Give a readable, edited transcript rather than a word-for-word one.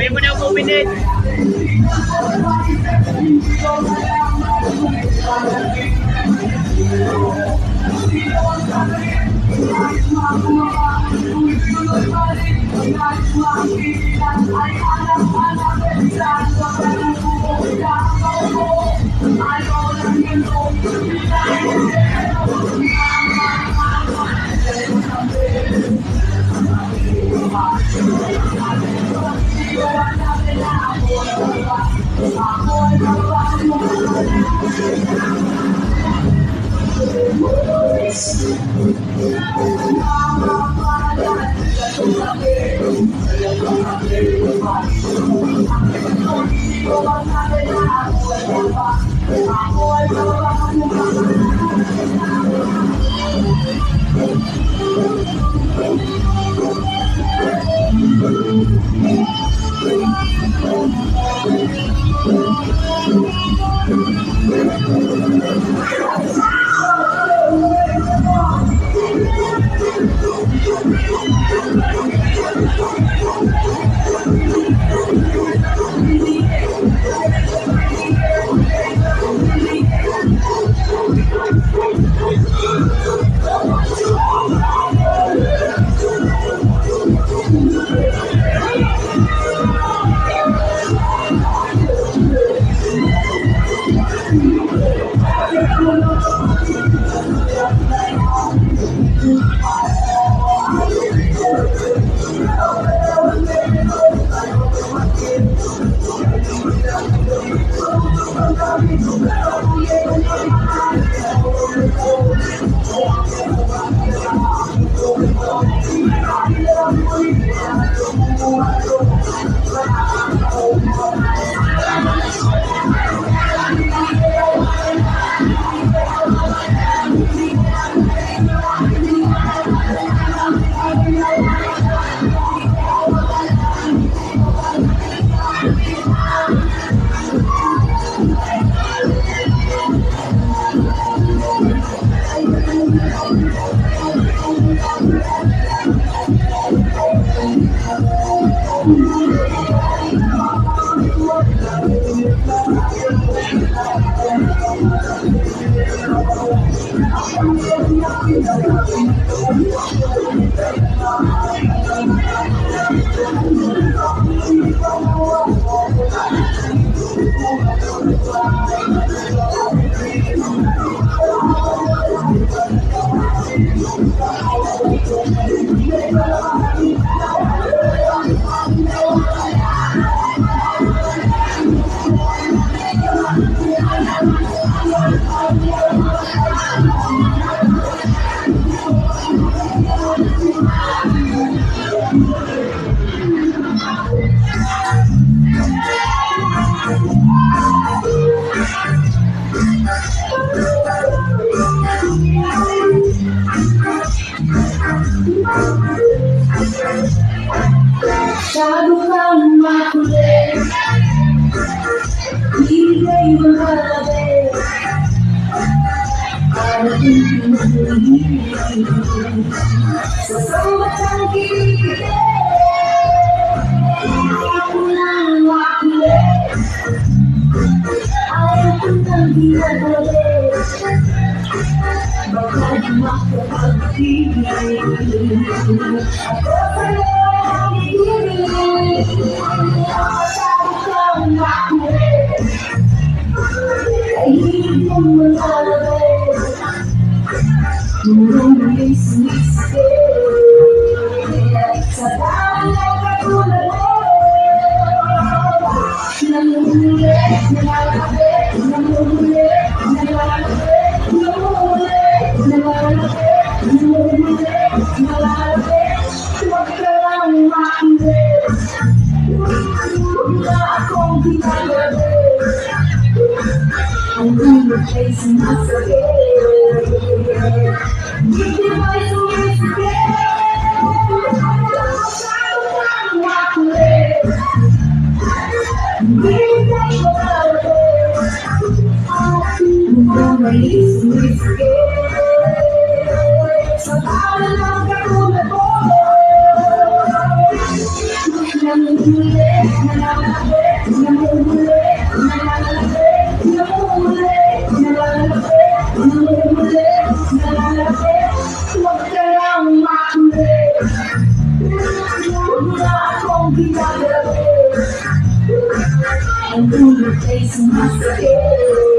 Sabi mo na 2 minutes. Masyado kang makulit, hindi kayo mahalabi. Para pinipili sa sobrang kilig. Ako lang makulit, ayaw ko nang ginagabi. Baka di makapag-ibig, ako sa'yo ang ibig. Masyado kang makulit, ay hindi mo mahalabi. Turong may sumisikip sa dami ng katulad mo. Namumulit, nalalapit, namumulit, nalalapit, namumulit, nalalapit, namumulit, nalalapit. Huwag ka lang makulit, huwag na akong ginagabi. Ang ulo ay sumasakit, hindi mo'y sumisikip. Masyado kang makulit, hindi tayo makalapit. Mukhang may sumisikip sa tala ng katulad mo. Namumulit, nalalapit, namumulit, nalalapit, namumulit, nalalapit, namumulit, nalalapit. Huwag ka lang makulit, huwag na akong ginagabi. Ang ulo ay sumasakit.